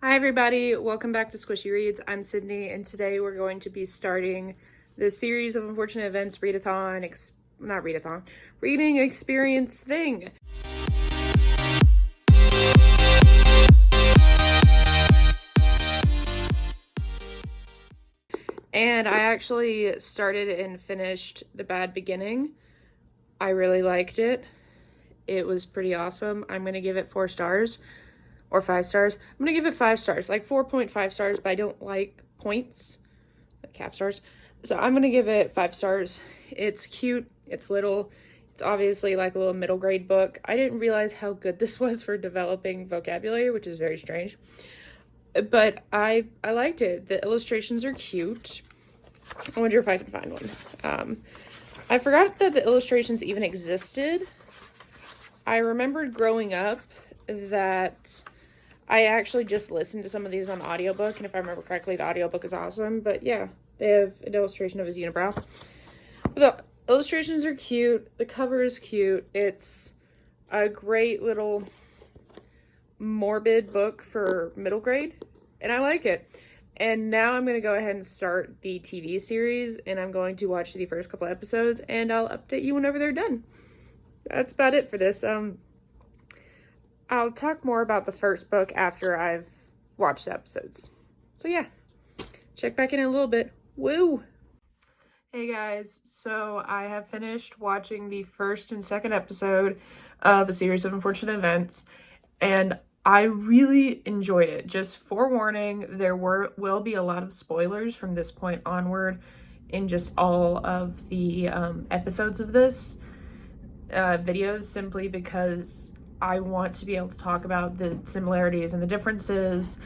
Hi everybody, welcome back to Squishy Reads. I'm Sydney and today we're going to be starting the series of unfortunate events reading experience thing. And I actually started and finished The Bad Beginning. I really liked it. It was pretty awesome. I'm going to give it 4 stars. Or 5 stars. I'm gonna give it 5 stars, like 4.5 stars, but I don't like points, like half stars. So I'm gonna give it 5 stars. It's cute, it's little, it's obviously like a little middle grade book. I didn't realize how good this was for developing vocabulary, which is very strange. But I liked it. The illustrations are cute. I wonder if I can find one. I forgot that the illustrations even existed. I remembered growing up that I actually just listened to some of these on audiobook, and if I remember correctly, the audiobook is awesome. But yeah, they have an illustration of his unibrow. The illustrations are cute. The cover is cute. It's a great little morbid book for middle grade, and I like it. And now I'm going to go ahead and start the TV series, and I'm going to watch the first couple episodes, and I'll update you whenever they're done. That's about it for this. I'll talk more about the first book after I've watched the episodes. So yeah, check back in a little bit. Woo! Hey guys, so I have finished watching the first and second episode of a series of unfortunate events, and I really enjoyed it. Just forewarning, there will be a lot of spoilers from this point onward in just all of the episodes of this videos, simply because I want to be able to talk about the similarities and the differences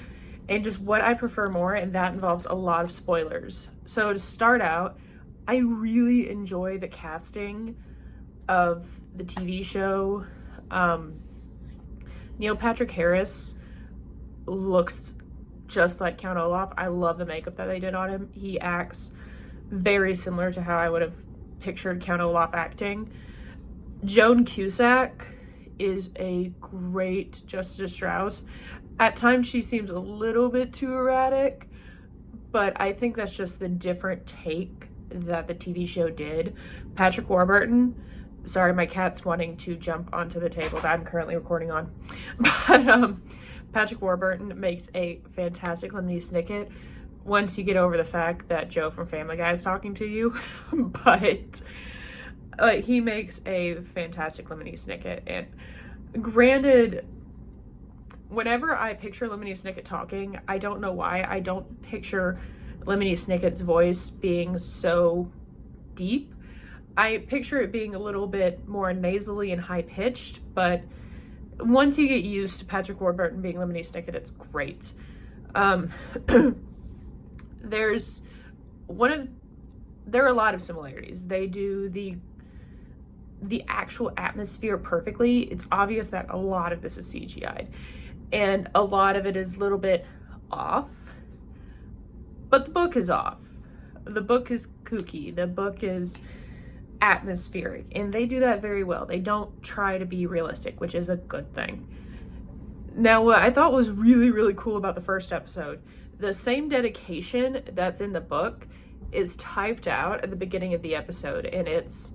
and just what I prefer more, and that involves a lot of spoilers. So to start out, I really enjoy the casting of the TV show. Neil Patrick Harris looks just like Count Olaf. I love the makeup that they did on him. He acts very similar to how I would have pictured Count Olaf acting. Joan Cusack is a great Justice Strauss. At times she seems a little bit too erratic, but I think that's just the different take that the TV show did. Patrick Warburton, sorry, my cat's wanting to jump onto the table that I'm currently recording on. But Patrick Warburton makes a fantastic Lemony Snicket once you get over the fact that Joe from Family Guy is talking to you. But he makes a fantastic Lemony Snicket. And granted, whenever I picture Lemony Snicket talking, I don't know why, I don't picture Lemony Snicket's voice being so deep. I picture it being a little bit more nasally and high-pitched, but once you get used to Patrick Warburton being Lemony Snicket, it's great. There are a lot of similarities. They do the actual atmosphere perfectly. It's obvious that a lot of this is CGI'd, and a lot of it is a little bit off, but the book is off. The book is kooky. The book is atmospheric, and they do that very well. They don't try to be realistic, which is a good thing. Now, what I thought was really, really cool about the first episode, the same dedication that's in the book is typed out at the beginning of the episode, and it's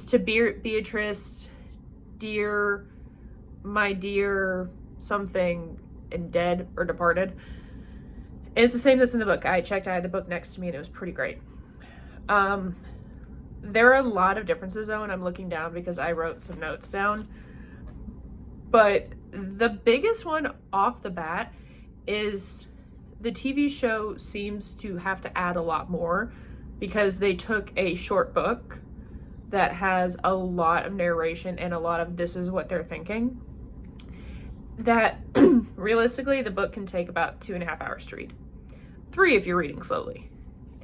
to Beatrice, dear, my dear something, and dead or departed. And it's the same that's in the book. I had the book next to me and it was pretty great. There are a lot of differences though, and I'm looking down because I wrote some notes down. But the biggest one off the bat is the TV show seems to have to add a lot more because they took a short book that has a lot of narration and a lot of this is what they're thinking, that realistically the book can take about 2.5 hours to read. 3 if you're reading slowly.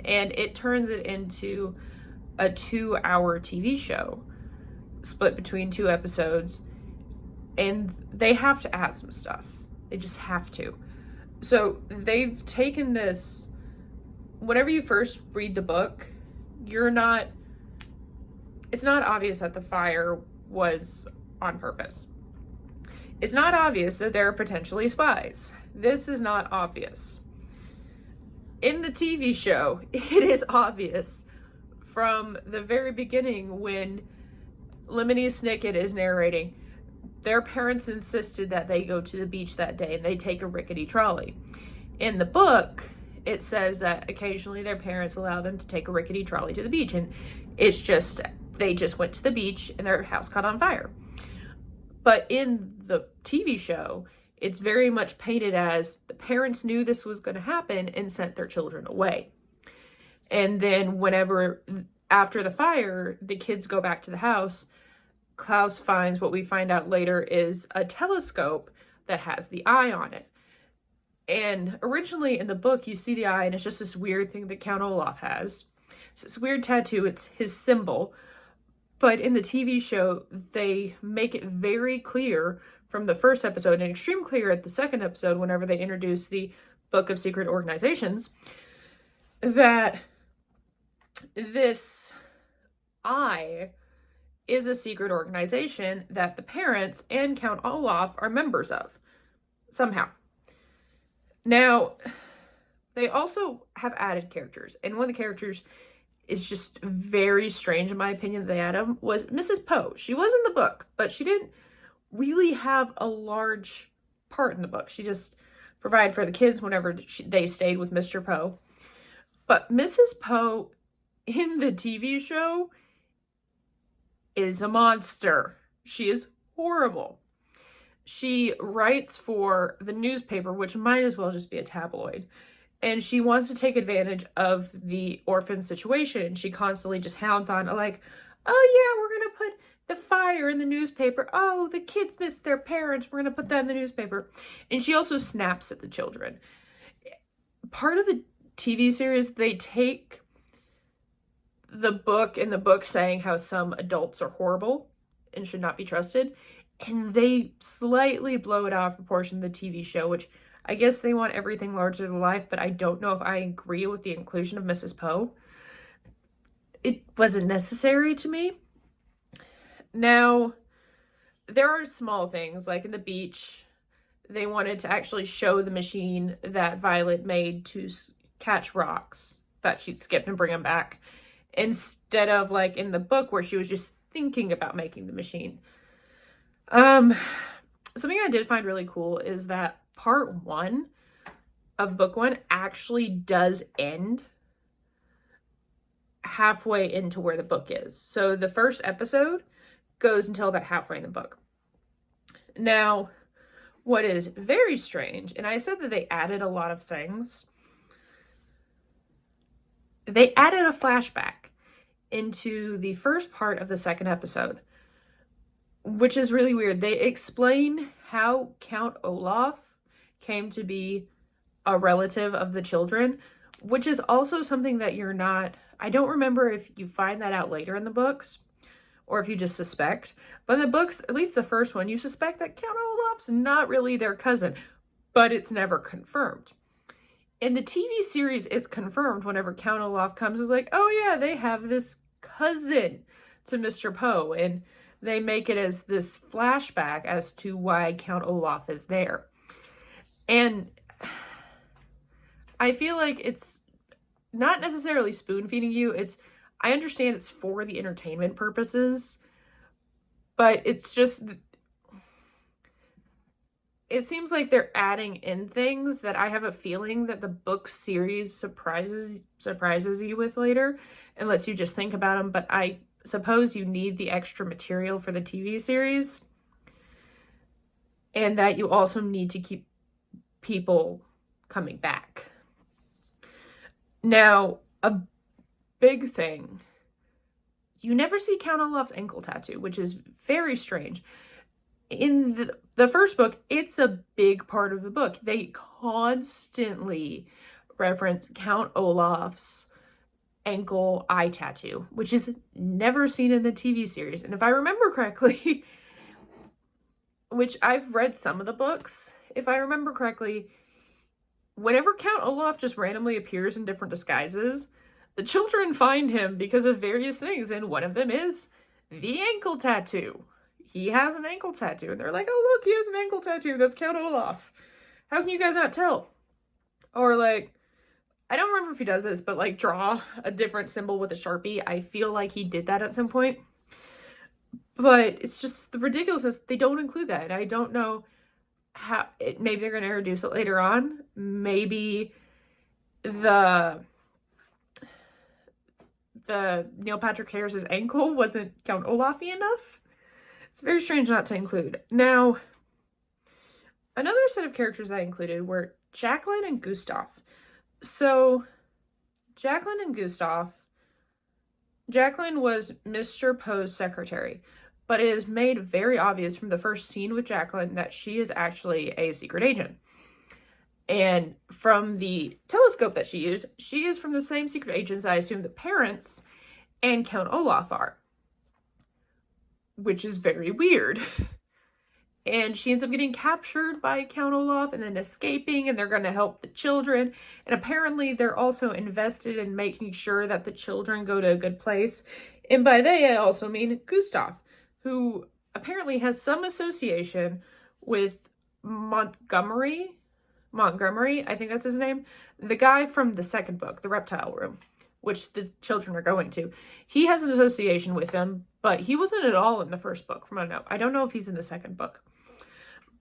And it turns it into a 2-hour TV show split between 2 episodes, and they have to add some stuff. They just have to. So they've taken this, whenever you first read the book, it's not obvious that the fire was on purpose. It's not obvious that they're potentially spies. This is not obvious. In the TV show, it is obvious from the very beginning when Lemony Snicket is narrating. Their parents insisted that they go to the beach that day and they take a rickety trolley. In the book, it says that occasionally their parents allow them to take a rickety trolley to the beach, and it's just, they just went to the beach and their house caught on fire. But in the TV show, it's very much painted as the parents knew this was going to happen and sent their children away. And then whenever, after the fire, the kids go back to the house, Klaus finds, what we find out later, is a telescope that has the eye on it. And originally in the book, you see the eye, and it's just this weird thing that Count Olaf has. It's this weird tattoo. It's his symbol. But in the TV show, they make it very clear from the first episode, and extremely clear at the second episode, whenever they introduce the Book of Secret Organizations, that this eye is a secret organization that the parents and Count Olaf are members of, somehow. Now, they also have added characters, and one of the characters is just very strange, in my opinion, that they added, was Mrs. Poe. She was in the book, but she didn't really have a large part in the book. She just provided for the kids whenever they stayed with Mr. Poe. But Mrs. Poe in the TV show is a monster. She is horrible. She writes for the newspaper, which might as well just be a tabloid. And she wants to take advantage of the orphan situation. She constantly just hounds on, like, oh yeah, we're going to put the fire in the newspaper. Oh, the kids missed their parents. We're going to put that in the newspaper. And she also snaps at the children. Part of the TV series, they take the book, and the book saying how some adults are horrible and should not be trusted, and they slightly blow it out of proportion to the TV show, which I guess they want everything larger than life, but I don't know if I agree with the inclusion of Mrs. Poe. It wasn't necessary to me. Now, there are small things, like in the beach, they wanted to actually show the machine that Violet made to catch rocks that she'd skipped and bring them back, instead of like in the book where she was just thinking about making the machine. Something I did find really cool is that part 1 of book 1 actually does end halfway into where the book is. So the first episode goes until about halfway in the book. Now, what is very strange, and I said that they added a lot of things, they added a flashback into the first part of the second episode, which is really weird. They explain how Count Olaf came to be a relative of the children, which is also something that you're not, I don't remember if you find that out later in the books or if you just suspect, but in the books, at least the first one, you suspect that Count Olaf's not really their cousin, but it's never confirmed. In the TV series, it's confirmed whenever Count Olaf comes. It's like, oh yeah, they have this cousin to Mr. Poe, and they make it as this flashback as to why Count Olaf is there. And I feel like it's not necessarily spoon-feeding you. I understand it's for the entertainment purposes, but it's just, it seems like they're adding in things that I have a feeling that the book series surprises you with later, unless you just think about them. But I suppose you need the extra material for the TV series, and that you also need to keep people coming back. Now, a big thing, you never see Count Olaf's ankle tattoo, which is very strange. In the first book, it's a big part of the book. They constantly reference Count Olaf's ankle eye tattoo, which is never seen in the TV series. And if I remember correctly, which I've read some of the books, if I remember correctly, whenever Count Olaf just randomly appears in different disguises, the children find him because of various things, and one of them is the ankle tattoo. he has an ankle tattoo. And they're like, oh, look, he has an ankle tattoo. That's Count Olaf. How can you guys not tell? Or like, I don't remember if he does this, but like draw a different symbol with a Sharpie. I feel like he did that at some point. But it's just the ridiculousness. They don't include that. And I don't know how, maybe they're going to introduce it later on. Maybe the Neil Patrick Harris's ankle wasn't Count Olaf-y enough. It's very strange not to include. Now, another set of characters I included were Jacqueline and Gustav. So, Jacqueline and Gustav, Jacqueline was Mr. Poe's secretary, but it is made very obvious from the first scene with Jacqueline that she is actually a secret agent. And from the telescope that she used, she is from the same secret agents I assume the parents and Count Olaf are. Which is very weird. And she ends up getting captured by Count Olaf and then escaping, and they're going to help the children. And apparently they're also invested in making sure that the children go to a good place. And by they, I also mean Gustav, who apparently has some association with Montgomery, I think that's his name, the guy from the second book, The Reptile Room, which the children are going to. He has an association with them, but he wasn't at all in the first book from what I know. I don't know if he's in the second book.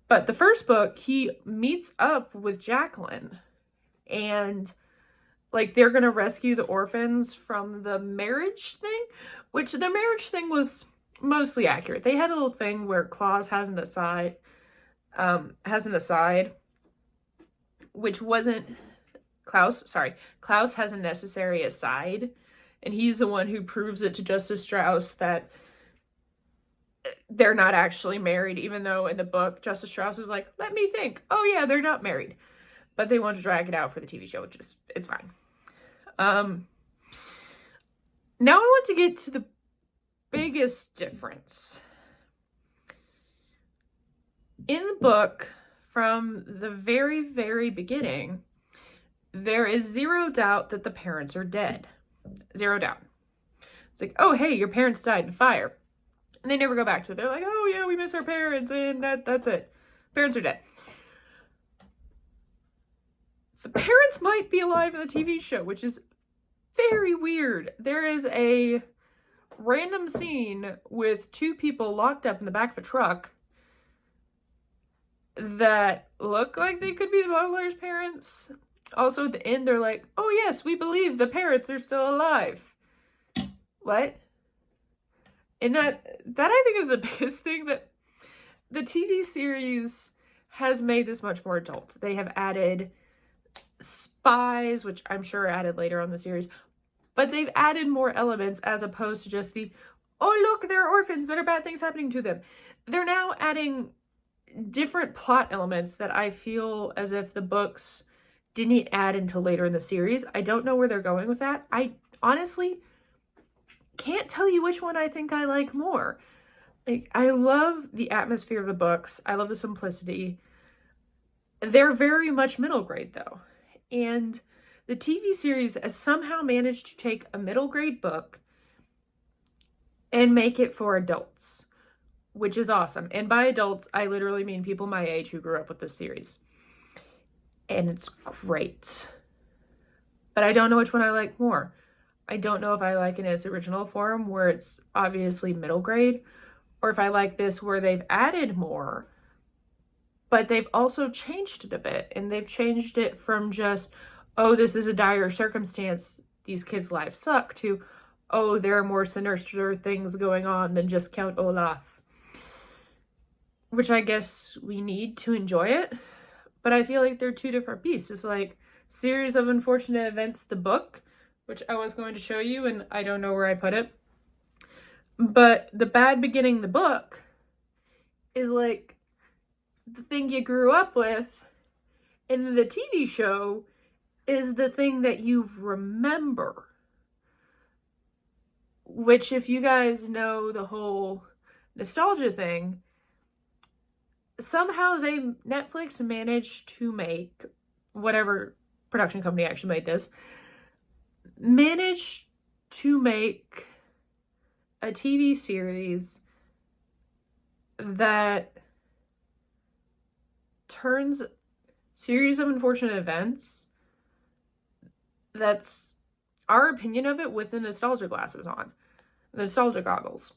But the first book, he meets up with Jacqueline, and like they're going to rescue the orphans from the marriage thing, which the marriage thing was mostly accurate. They had a little thing where Klaus has an aside, which wasn't Klaus has a necessary aside, and he's the one who proves it to Justice Strauss that they're not actually married, even though in the book, Justice Strauss was like, let me think. Oh yeah, they're not married. But they want to drag it out for the TV show, which is, it's fine. Now I want to get to the biggest difference. In the book, from the very, very beginning, there is zero doubt that the parents are dead. Zero doubt. It's like, oh, hey, your parents died in fire. And they never go back to it. They're like, oh, yeah, we miss our parents, and that's it. Parents are dead. The parents might be alive in the TV show, which is very weird. There is a random scene with two people locked up in the back of a truck that look like they could be the Butler's parents. Also, at the end, they're like, oh, yes, we believe the parents are still alive. What? And that I think is the biggest thing, that the TV series has made this much more adult. They have added spies, which I'm sure are added later on in the series, but they've added more elements as opposed to just the, oh, look, there are orphans, there are bad things happening to them. They're now adding different plot elements that I feel as if the books didn't add until later in the series. I don't know where they're going with that. I honestly can't tell you which one I think I like more. Like, I love the atmosphere of the books. I love the simplicity. They're very much middle grade, though. And the TV series has somehow managed to take a middle grade book and make it for adults, which is awesome. And by adults, I literally mean people my age who grew up with this series. And it's great. But I don't know which one I like more. I don't know if I like it in its original form, where it's obviously middle grade, or if I like this where they've added more, but they've also changed it a bit. And they've changed it from just, oh, this is a dire circumstance, these kids' lives suck, to, oh, there are more sinister things going on than just Count Olaf. Which I guess we need to enjoy it. But I feel like they're two different pieces. Like, Series of Unfortunate Events, the book, which I was going to show you, and I don't know where I put it. But the bad beginning, the book, is like the thing you grew up with, and the TV show is the thing that you remember. Which, if you guys know the whole nostalgia thing, somehow Netflix managed to make, whatever production company actually made this, managed to make a TV series that turns series of unfortunate events, that's our opinion of it, with the nostalgia glasses on, the nostalgia goggles.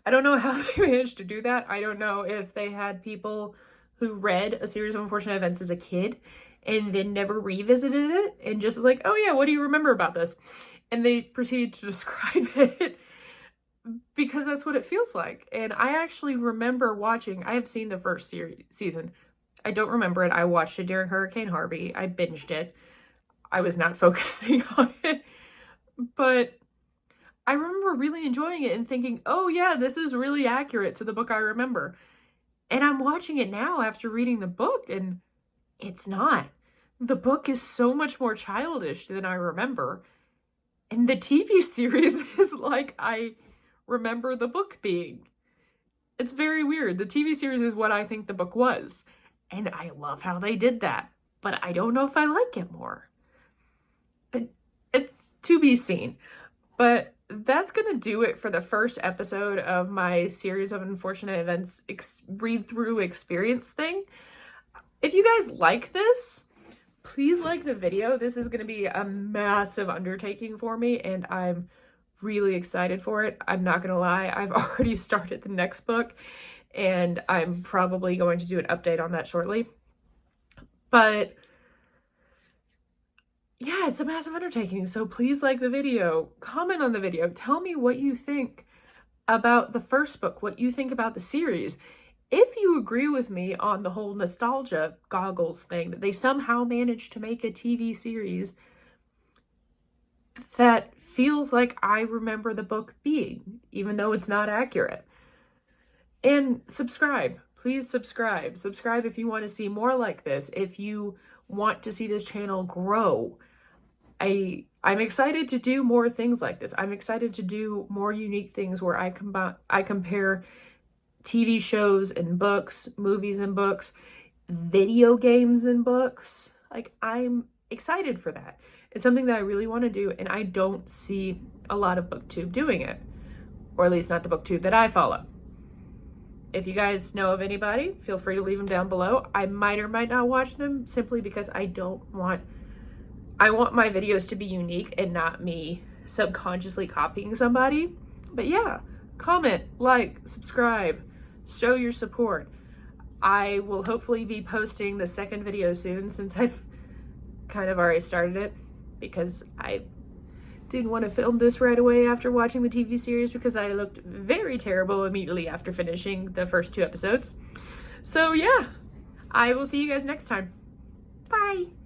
I don't know how they managed to do that. I don't know if they had people who read A Series of Unfortunate Events as a kid and then never revisited it and just was like, oh yeah, what do you remember about this? And they proceeded to describe it because that's what it feels like. And I actually remember watching, I have seen the first season. I don't remember it. I watched it during Hurricane Harvey. I binged it. I was not focusing on it. But I remember really enjoying it and thinking, oh yeah, this is really accurate to the book I remember. And I'm watching it now after reading the book, and it's not. The book is so much more childish than I remember. And the TV series is like I remember the book being. It's very weird. The TV series is what I think the book was. And I love how they did that. But I don't know if I like it more. It's to be seen. But that's going to do it for the first episode of my Series of Unfortunate Events read-through experience thing. If you guys like this, please like the video. This is going to be a massive undertaking for me, and I'm really excited for it. I'm not going to lie. I've already started the next book, and I'm probably going to do an update on that shortly. But yeah, it's a massive undertaking, so please like the video, comment on the video, tell me what you think about the first book, what you think about the series. If you agree with me on the whole nostalgia goggles thing, that they somehow managed to make a TV series that feels like I remember the book being, even though it's not accurate. And subscribe, please subscribe. Subscribe if you want to see more like this, if you want to see this channel grow. I'm excited to do more things like this. I'm excited to do more unique things where I compare TV shows and books, movies and books, video games and books. Like, I'm excited for that. It's something that I really want to do, and I don't see a lot of booktube doing it, or at least not the booktube that I follow. If you guys know of anybody, feel free to leave them down below. I might or might not watch them simply because I want my videos to be unique and not me subconsciously copying somebody. But yeah, comment, like, subscribe, show your support. I will hopefully be posting the second video soon, since I've kind of already started it, because I didn't want to film this right away after watching the TV series because I looked very terrible immediately after finishing the first 2 episodes. So yeah, I will see you guys next time. Bye!